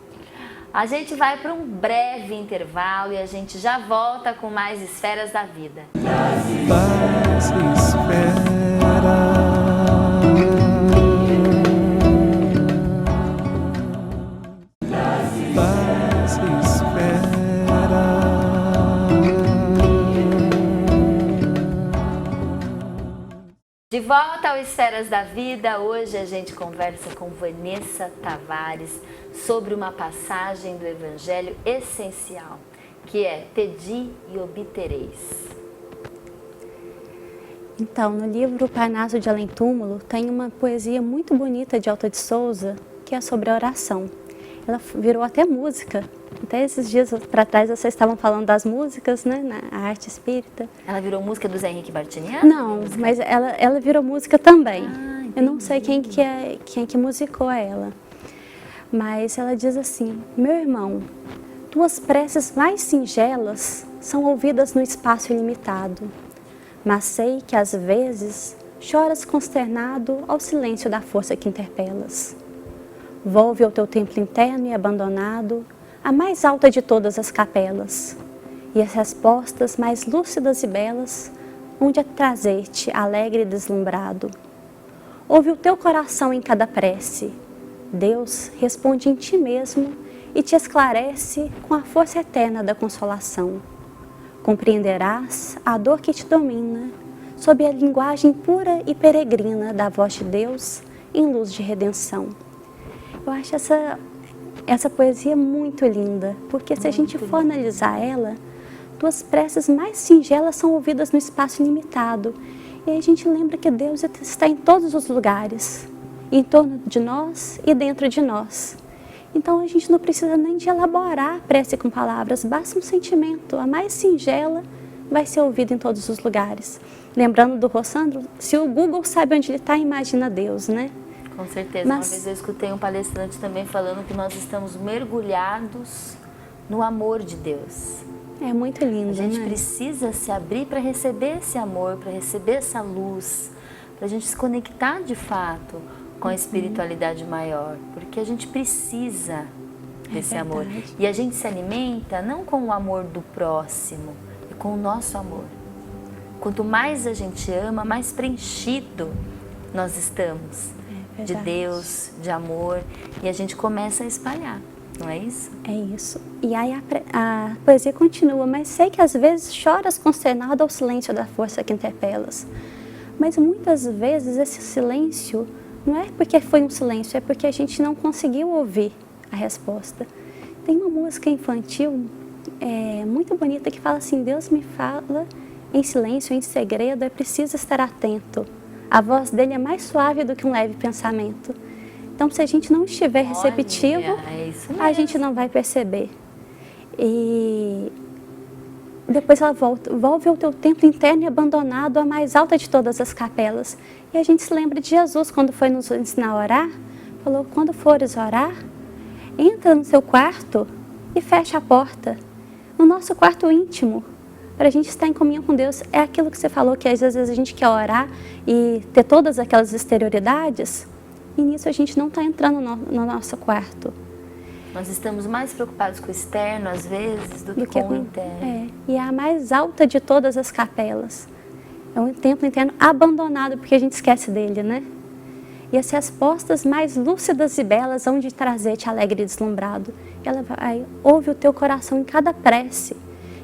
A gente vai para um breve intervalo e a gente já volta com mais Esferas da Vida. Paz espera. Paz espera. De volta ao Esferas da Vida, hoje a gente conversa com Vanessa Tavares sobre uma passagem do Evangelho essencial, que é Pedi e obtereis. Então, no livro Parnaso de Além Túmulo, tem uma poesia muito bonita de Alta de Souza, que é sobre a oração. Ela virou até música. Até esses dias para trás vocês estavam falando das músicas, né, na arte espírita. Ela virou música do Zé Henrique Bartiniano? Não, mas ela virou música também. Eu não sei quem que musicou ela. Mas ela diz assim, meu irmão, tuas preces mais singelas são ouvidas no espaço ilimitado. Mas sei que às vezes choras consternado ao silêncio da força que interpelas. Volve ao teu templo interno e abandonado, a mais alta de todas as capelas, e as respostas mais lúcidas e belas, onde a trazer-te alegre e deslumbrado. Ouve o teu coração em cada prece, Deus responde em ti mesmo e te esclarece com a força eterna da consolação. Compreenderás a dor que te domina, sob a linguagem pura e peregrina da voz de Deus em luz de redenção. Eu acho essa poesia muito linda, porque se a gente for analisar ela, tuas preces mais singelas são ouvidas no espaço limitado. E aí a gente lembra que Deus está em todos os lugares, em torno de nós e dentro de nós. Então a gente não precisa nem de elaborar a prece com palavras, basta um sentimento, a mais singela vai ser ouvida em todos os lugares. Lembrando do Rossandro, se o Google sabe onde ele está, imagina Deus, né? Com certeza. Uma vez eu escutei um palestrante também falando que nós estamos mergulhados no amor de Deus. É muito lindo, A gente né? precisa se abrir para receber esse amor, para receber essa luz, para a gente se conectar de fato com a espiritualidade maior, porque a gente precisa esse amor. verdade. E a gente se alimenta não com o amor do próximo, é com o nosso amor. Quanto mais a gente ama, mais preenchido nós estamos de verdade. Deus, de amor, e a gente começa a espalhar, não é isso? É isso. E aí a poesia continua, mas sei que às vezes choras consternado ao silêncio da força que interpelas. Mas muitas vezes esse silêncio não é porque foi um silêncio, é porque a gente não conseguiu ouvir a resposta. Tem uma música infantil muito bonita que fala assim: Deus me fala em silêncio, em segredo, é preciso estar atento. A voz dele é mais suave do que um leve pensamento. Então, se a gente não estiver receptivo, Olha, é isso a mesmo. gente não vai perceber. E depois ela volve ao teu templo interno e abandonado, a mais alta de todas as capelas. E a gente se lembra de Jesus, quando foi nos ensinar a orar, falou: quando fores orar, entra no seu quarto e fecha a porta. No nosso quarto íntimo, para a gente estar em comunhão com Deus, é aquilo que você falou, que às vezes a gente quer orar e ter todas aquelas exterioridades, e nisso a gente não está entrando no nosso quarto. Nós estamos mais preocupados com o externo, às vezes, do que com o interno. E é a mais alta de todas as capelas. É um templo interno abandonado, porque a gente esquece dele, né? E as respostas mais lúcidas e belas hão de trazer-te alegre e deslumbrado. Ela vai, ouve o teu coração em cada prece.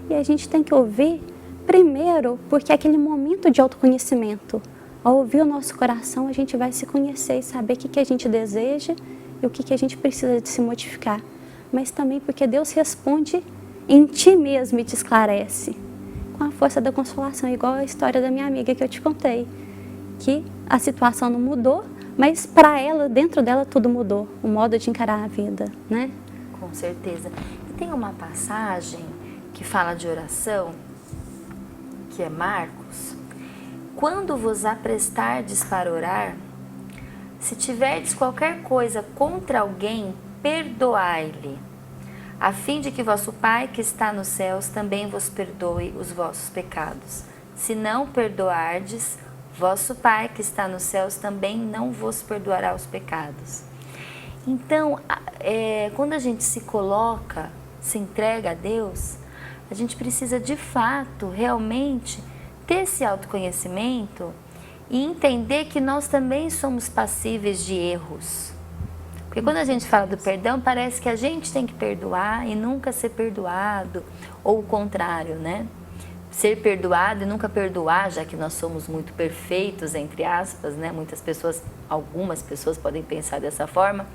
E a gente tem que ouvir primeiro, porque é aquele momento de autoconhecimento. Ao ouvir o nosso coração, a gente vai se conhecer e saber o que a gente deseja e o que a gente precisa de se modificar. Mas também porque Deus responde em ti mesmo e te esclarece. Com a força da consolação, igual a história da minha amiga que eu te contei. Que a situação não mudou, mas para ela, dentro dela, tudo mudou. O modo de encarar a vida, né? Com certeza. E tem uma passagem que fala de oração, que é Marcos. Quando vos aprestardes para orar, se tiverdes qualquer coisa contra alguém, perdoai-lhe, a fim de que vosso Pai que está nos céus também vos perdoe os vossos pecados. Se não perdoardes, vosso Pai que está nos céus também não vos perdoará os pecados. Então, quando a gente se coloca, se entrega a Deus, a gente precisa de fato, realmente, ter esse autoconhecimento e entender que nós também somos passíveis de erros. Porque quando a gente fala do perdão, parece que a gente tem que perdoar e nunca ser perdoado, ou o contrário, né? Ser perdoado e nunca perdoar, já que nós somos muito perfeitos, entre aspas, né? Algumas pessoas podem pensar dessa forma,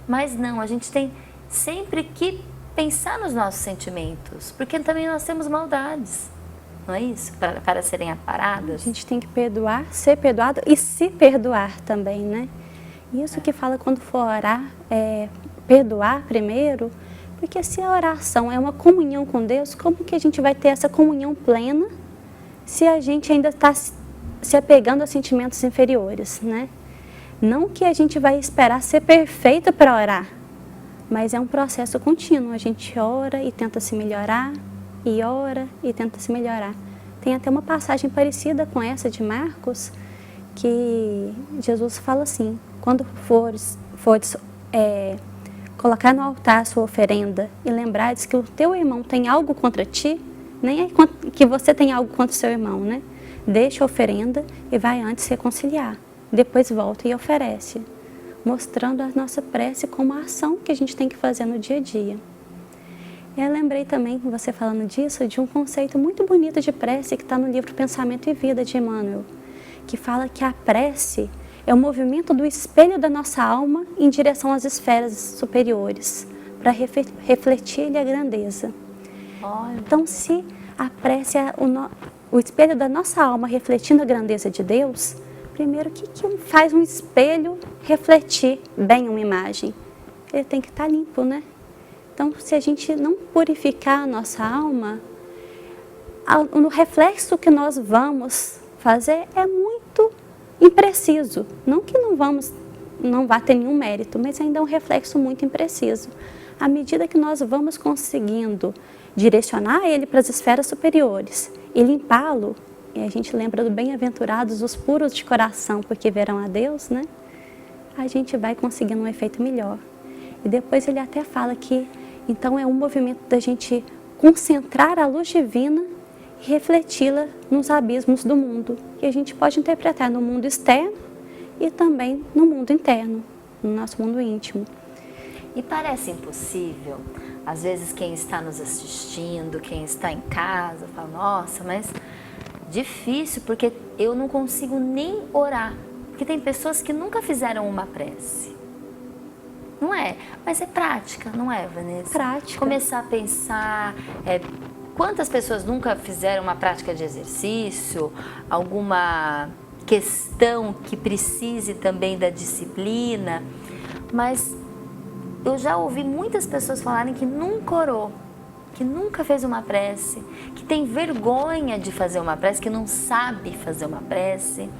mas não, a gente tem sempre que pensar nos nossos sentimentos, porque também nós temos maldades, não é isso? Para serem aparadas. A gente tem que perdoar, ser perdoado e se perdoar também, né? Isso que fala quando for orar, perdoar primeiro, porque se a oração é uma comunhão com Deus, como que a gente vai ter essa comunhão plena se a gente ainda está se apegando a sentimentos inferiores, né? Não que a gente vai esperar ser perfeito para orar, mas é um processo contínuo. A gente ora e tenta se melhorar, e ora e tenta se melhorar. Tem até uma passagem parecida com essa de Marcos, que Jesus fala assim: quando fores colocar no altar a sua oferenda e lembrares que o teu irmão tem algo contra ti, nem é que você tem algo contra o seu irmão, né? Deixa a oferenda e vai antes reconciliar. Depois volta e oferece, mostrando a nossa prece como a ação que a gente tem que fazer no dia a dia. Eu lembrei também, com você falando disso, de um conceito muito bonito de prece que está no livro Pensamento e Vida, de Emmanuel, que fala que a prece é o movimento do espelho da nossa alma em direção às esferas superiores, para refletir-lhe a grandeza. Olha. Então, se a prece é o espelho da nossa alma refletindo a grandeza de Deus, primeiro, o que faz um espelho refletir bem uma imagem? Ele tem que estar limpo, né? Então, se a gente não purificar a nossa alma, no reflexo que nós vamos fazer é muito impreciso. Não que não vá ter nenhum mérito, mas ainda é um reflexo muito impreciso. À medida que nós vamos conseguindo direcionar ele para as esferas superiores e limpá-lo, e a gente lembra do bem-aventurados os puros de coração, porque verão a Deus, né? A gente vai conseguindo um efeito melhor. E depois ele até fala que Então é um movimento da gente concentrar a luz divina e refleti-la nos abismos do mundo. E a gente pode interpretar no mundo externo e também no mundo interno, no nosso mundo íntimo. E parece impossível, às vezes quem está nos assistindo, quem está em casa, fala, nossa, mas difícil, porque eu não consigo nem orar. Porque tem pessoas que nunca fizeram uma prece. Não é? Mas é prática, não é, Vanessa? Prática. Começar a pensar, quantas pessoas nunca fizeram uma prática de exercício, alguma questão que precise também da disciplina, mas eu já ouvi muitas pessoas falarem que nunca orou, que nunca fez uma prece, que tem vergonha de fazer uma prece, que não sabe fazer uma prece.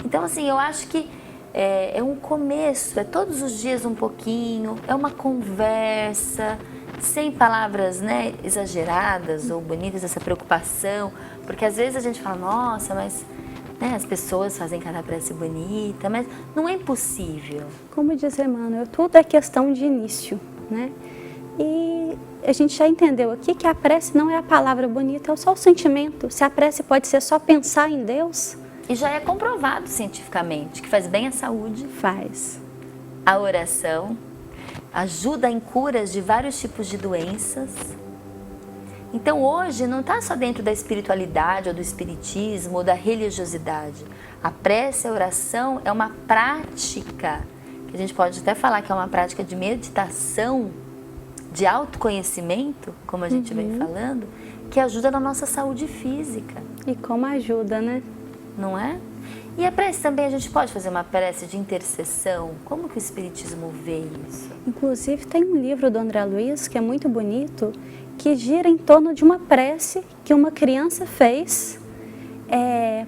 Então, assim, eu acho que é um começo, é todos os dias um pouquinho, é uma conversa, sem palavras, né, exageradas ou bonitas, essa preocupação, porque às vezes a gente fala, nossa, mas né, as pessoas fazem cada prece bonita, mas não é impossível. Como diz Emmanuel, tudo é questão de início, né? E a gente já entendeu aqui que a prece não é a palavra bonita, é só o sentimento. Se a prece pode ser só pensar em Deus... E já é comprovado cientificamente que faz bem à saúde. Faz. A oração ajuda em curas de vários tipos de doenças. Então hoje não está só dentro da espiritualidade ou do espiritismo ou da religiosidade. A prece, a oração é uma prática, que a gente pode até falar que é uma prática de meditação, de autoconhecimento, como a gente vem falando, que ajuda na nossa saúde física. E como ajuda, né? Não é? E a prece também, a gente pode fazer uma prece de intercessão? Como que o Espiritismo vê isso? Inclusive tem um livro do André Luiz, que é muito bonito, que gira em torno de uma prece que uma criança fez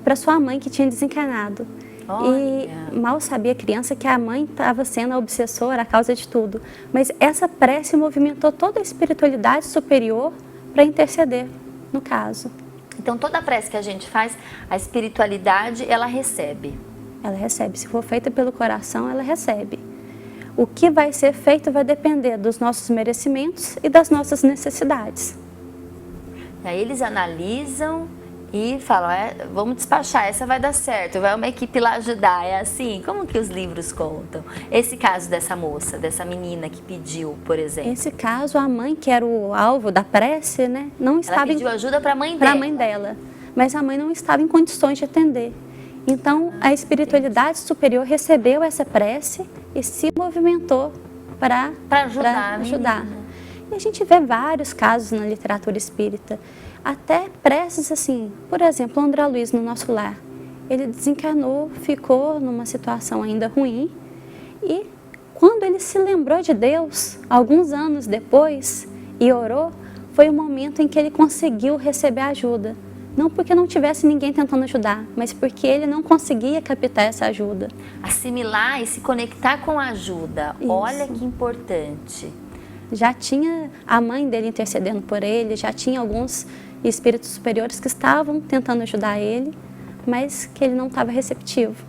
para sua mãe que tinha desencarnado. Olha. E mal sabia a criança que a mãe estava sendo a obsessora, a causa de tudo. Mas essa prece movimentou toda a espiritualidade superior para interceder, no caso. Então, toda prece que a gente faz, a espiritualidade, ela recebe. Ela recebe. Se for feita pelo coração, ela recebe. O que vai ser feito vai depender dos nossos merecimentos e das nossas necessidades. E aí eles analisam e falam, vamos despachar, essa vai dar certo, vai uma equipe lá ajudar, é assim? Como que os livros contam? Esse caso dessa moça, dessa menina que pediu, por exemplo. Esse caso, a mãe, que era o alvo da prece, né, não estava... Ela pediu ajuda para a mãe dela. Para a mãe dela, mas a mãe não estava em condições de atender. Então, a espiritualidade superior recebeu essa prece e se movimentou para ajudar. E a gente vê vários casos na literatura espírita, até preces assim, por exemplo, o André Luiz no Nosso Lar. Ele desencarnou, ficou numa situação ainda ruim e quando ele se lembrou de Deus, alguns anos depois, e orou, foi o momento em que ele conseguiu receber ajuda. Não porque não tivesse ninguém tentando ajudar, mas porque ele não conseguia captar essa ajuda. Assimilar e se conectar com a ajuda. Isso. Olha que importante. Já tinha a mãe dele intercedendo por ele, já tinha alguns espíritos superiores que estavam tentando ajudar ele, mas que ele não estava receptivo.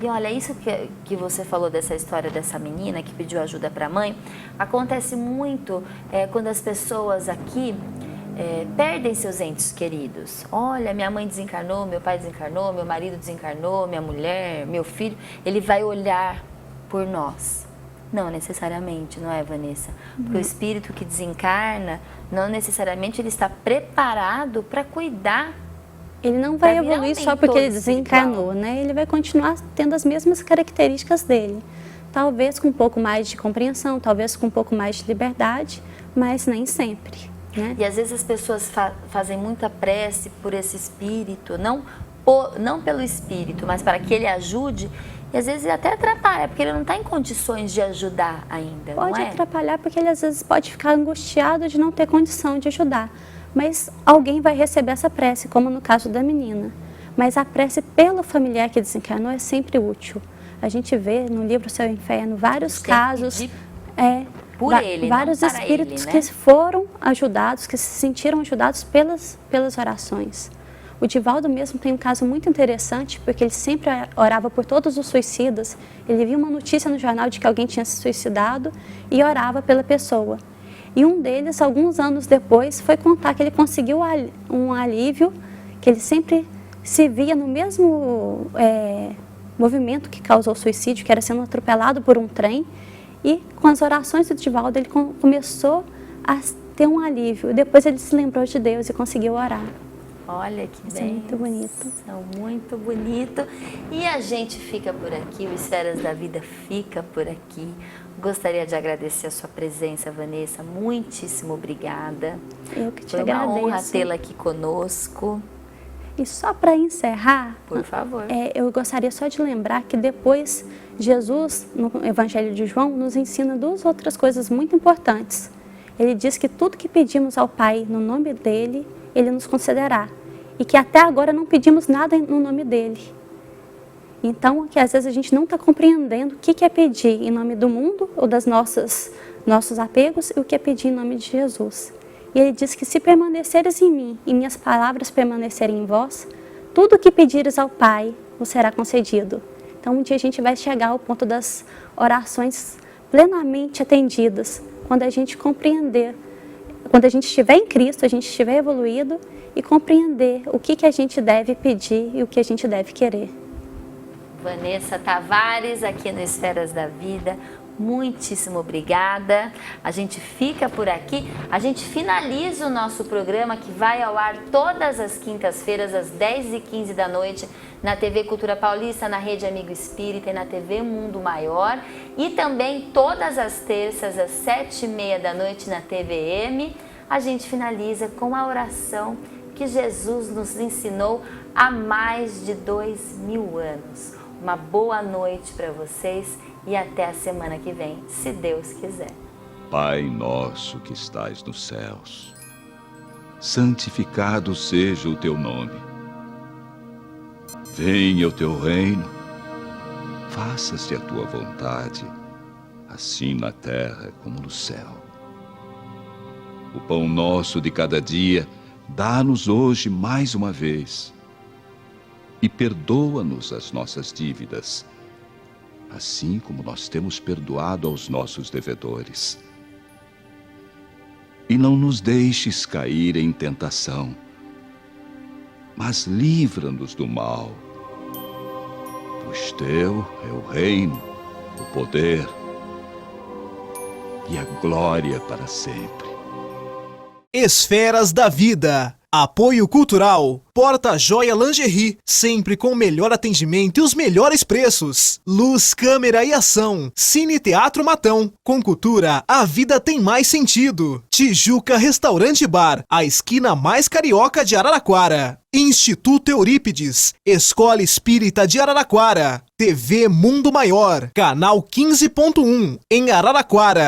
E olha, isso que você falou dessa história dessa menina que pediu ajuda para a mãe, acontece muito quando as pessoas aqui perdem seus entes queridos. Olha, minha mãe desencarnou, meu pai desencarnou, meu marido desencarnou, minha mulher, meu filho. Ele vai olhar por nós. Não necessariamente, não é, Vanessa? Porque o espírito que desencarna, não necessariamente ele está preparado para cuidar. Ele não vai evoluir só porque ele desencarnou, né? Ele vai continuar tendo as mesmas características dele. Talvez com um pouco mais de compreensão, talvez com um pouco mais de liberdade, mas nem sempre, né? E às vezes as pessoas fazem muita prece por esse espírito, não pelo espírito, mas para que ele ajude. E às vezes ele até atrapalha, porque ele não está em condições de ajudar ainda, não é? Pode atrapalhar porque ele às vezes pode ficar angustiado de não ter condição de ajudar. Mas alguém vai receber essa prece, como no caso da menina. Mas a prece pelo familiar que desencarnou é sempre útil. A gente vê no livro Céu e Inferno vários casos... Por ele, vários não para espíritos ele, né? que foram ajudados, que se sentiram ajudados pelas orações. O Divaldo mesmo tem um caso muito interessante, porque ele sempre orava por todos os suicidas. Ele viu uma notícia no jornal de que alguém tinha se suicidado e orava pela pessoa. E um deles, alguns anos depois, foi contar que ele conseguiu um alívio, que ele sempre se via no mesmo movimento que causou o suicídio, que era sendo atropelado por um trem. E com as orações do Divaldo, ele começou a ter um alívio. Depois ele se lembrou de Deus e conseguiu orar. Olha que Isso é muito bonito. Muito bonito. E a gente fica por aqui, o Esferas da Vida fica por aqui. Gostaria de agradecer a sua presença, Vanessa. Muitíssimo obrigada. Eu que te Foi agradeço. uma honra tê-la aqui conosco. E só para encerrar, Por favor. Eu gostaria só de lembrar que depois Jesus, no Evangelho de João, nos ensina duas outras coisas muito importantes. Ele diz que tudo que pedimos ao Pai no nome dele, ele nos concederá. E que até agora não pedimos nada no nome dele. Então, que às vezes a gente não está compreendendo o que é pedir em nome do mundo ou das nossos apegos e o que é pedir em nome de Jesus. E ele diz que se permaneceres em mim e minhas palavras permanecerem em vós, tudo o que pedires ao Pai vos será concedido. Então, um dia a gente vai chegar ao ponto das orações plenamente atendidas, quando a gente compreender, quando a gente estiver em Cristo, a gente estiver evoluído e compreender o que a gente deve pedir e o que a gente deve querer. Vanessa Tavares, aqui no Esferas da Vida, muitíssimo obrigada. A gente fica por aqui, a gente finaliza o nosso programa que vai ao ar todas as quintas-feiras, às 10h15 da noite, na TV Cultura Paulista, na Rede Amigo Espírita e na TV Mundo Maior. E também todas as terças, às 7h30 da noite, na TVM. A gente finaliza com a oração que Jesus nos ensinou há mais de 2000 anos. Uma boa noite para vocês e até a semana que vem, se Deus quiser. Pai nosso que estais nos céus, santificado seja o teu nome. Venha o teu reino, faça-se a tua vontade, assim na terra como no céu. O pão nosso de cada dia, dá-nos hoje mais uma vez. E perdoa-nos as nossas dívidas, assim como nós temos perdoado aos nossos devedores. E não nos deixes cair em tentação, mas livra-nos do mal. Pois teu é o reino, o poder e a glória para sempre. Esferas da Vida. Apoio Cultural. Porta Joia Lingerie, sempre com o melhor atendimento e os melhores preços. Luz, câmera e ação. Cine Teatro Matão. Com cultura, a vida tem mais sentido. Tijuca Restaurante Bar, a esquina mais carioca de Araraquara. Instituto Eurípides, Escola Espírita de Araraquara. TV Mundo Maior, canal 15.1, em Araraquara.